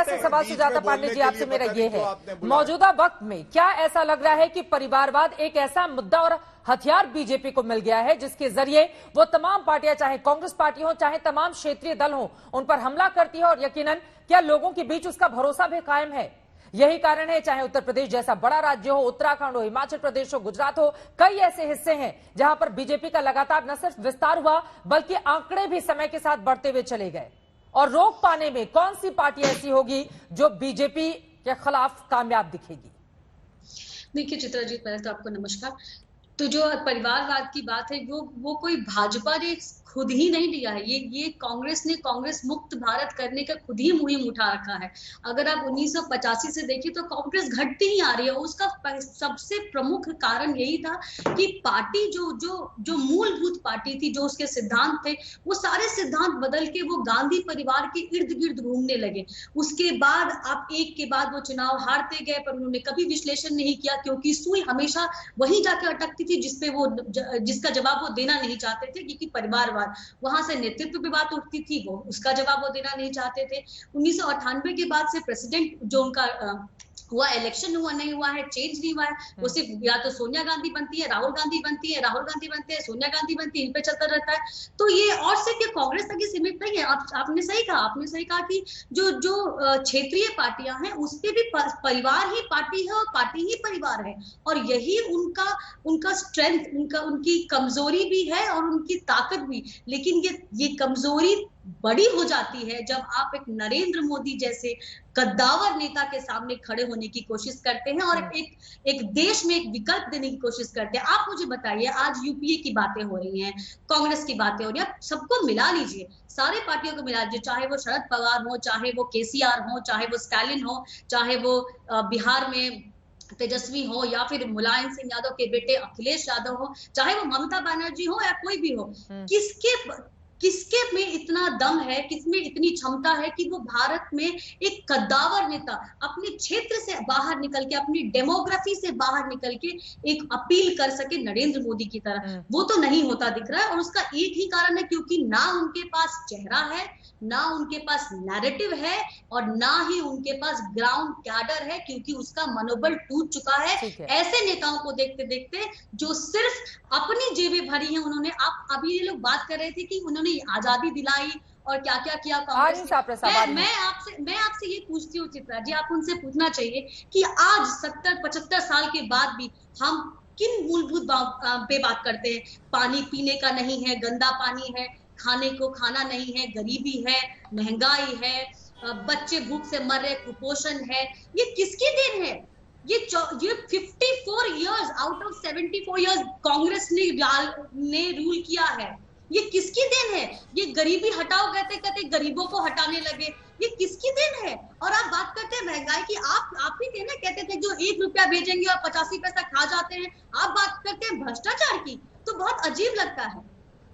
वैसे सवाल सुजाता पांडे जी आपसे मेरा ये है, मौजूदा वक्त में क्या ऐसा लग रहा है कि परिवारवाद एक ऐसा मुद्दा और हथियार बीजेपी को मिल गया है जिसके जरिए वो तमाम पार्टियां, चाहे कांग्रेस पार्टी हो, चाहे तमाम क्षेत्रीय दल हो, उन पर हमला करती है और यकीनन क्या लोगों के बीच उसका भरोसा भी कायम है? यही कारण है, चाहे उत्तर प्रदेश जैसा बड़ा राज्य हो, उत्तराखंड हो, हिमाचल प्रदेश हो, गुजरात हो, कई ऐसे हिस्से हैं जहां पर बीजेपी का लगातार न सिर्फ विस्तार हुआ बल्कि आंकड़े भी समय के साथ बढ़ते हुए चले गए। और रोक पाने में कौन सी पार्टी ऐसी होगी जो बीजेपी के खिलाफ कामयाब दिखेगी? देखिए चित्राजीत, पहले तो आपको नमस्कार। तो जो परिवारवाद की बात है वो कोई भाजपा ने खुद ही नहीं लिया है, ये कांग्रेस ने कांग्रेस मुक्त भारत करने का खुद ही मुहिम उठा रखा है। अगर आप 1985 से देखिए तो कांग्रेस घटती ही आ रही है। उसका सबसे प्रमुख कारण यही था कि पार्टी जो मूलभूत पार्टी थी, जो उसके सिद्धांत थे, वो सारे सिद्धांत बदल के वो गांधी परिवार के इर्द गिर्द घूमने लगे। उसके बाद आप एक के बाद वो चुनाव हारते गए, पर उन्होंने कभी विश्लेषण नहीं किया, क्योंकि सुई हमेशा वहीं जाके अटकती थी जिसका जवाब वो देना नहीं चाहते थे, क्योंकि परिवारवाद वहां से नेतृत्व पे बात उठती थी, वो उसका जवाब वो देना नहीं चाहते थे। 1998 के बाद से प्रेसिडेंट जो उनका हुआ, इलेक्शन हुआ नहीं हुआ है, चेंज नहीं हुआ है, वो सिर्फ या तो सोनिया गांधी बनती है, राहुल गांधी बनती है, राहुल गांधी बनते हैं, सोनिया गांधी बनती है, इन पे चलता रहता है। तो ये और सिर्फ ये कांग्रेस तक ही सीमित नहीं है। आपने सही कहा कि जो क्षेत्रीय पार्टियां हैं उस पे भी परिवार ही पार्टी है और पार्टी ही परिवार है, और यही उनका स्ट्रेंथ, उनकी कमजोरी भी है और उनकी ताकत भी। लेकिन ये कमजोरी बड़ी हो जाती है जब आप एक नरेंद्र मोदी जैसे कद्दावर नेता के सामने खड़े होने की कोशिश करते हैं और एक देश में एक विकल्प देने की कोशिश करते हैं। आप मुझे बताइए, आज यूपीए की बातें हो रही हैं, कांग्रेस की बातें हो रही हैं, सबको मिला लीजिए, सारे पार्टियों को मिला लीजिए, चाहे वो शरद पवार हो, चाहे वो केसीआर हो, चाहे वो स्टालिन हो, चाहे वो बिहार में तेजस्वी हो, या फिर मुलायम सिंह यादव के बेटे अखिलेश यादव हो, चाहे वो ममता बनर्जी हो या कोई भी हो, किसके में इतना दम है, किसमें इतनी क्षमता है कि वो भारत में एक कद्दावर नेता अपने क्षेत्र से बाहर निकल के, अपनी डेमोग्राफी से बाहर निकल के एक अपील कर सके नरेंद्र मोदी की तरह? वो तो नहीं होता दिख रहा है, और उसका एक ही कारण है, क्योंकि ना उनके पास चेहरा है, ना उनके पास नैरेटिव है, और ना ही उनके पास ग्राउंड कैडर है, क्योंकि उसका मनोबल टूट चुका है। ऐसे नेताओं को देखते देखते जो सिर्फ अपनी जेबें भरी हैं उन्होंने। आप अभी ये लोग बात कर रहे थे कि उन्होंने आजादी दिलाई और क्या क्या किया कांग्रेस ने। मैं आपसे ये पूछती हूँ चित्रा जी, आप उनसे पूछना चाहिए कि आज 70-75 साल के बाद भी हम किन मूलभूत पे बात करते हैं? पानी पीने का नहीं है, गंदा पानी है, खाने को खाना नहीं है, गरीबी है, महंगाई है, बच्चे भूख से मर रहे, कुपोषण है। ये किसकी देन है? ये 54 years out of 74 years Congress ने रूल किया है। ये किसकी देन है? ये गरीबी हटाओ कहते कहते गरीबों को हटाने लगे, ये किसकी देन है? और आप बात करते हैं महंगाई की, आप ही थे ना, कहते थे जो 1 रुपया भेजेंगे और 85 पैसा खा जाते हैं। आप बात करते हैं भ्रष्टाचार की, तो बहुत अजीब लगता है।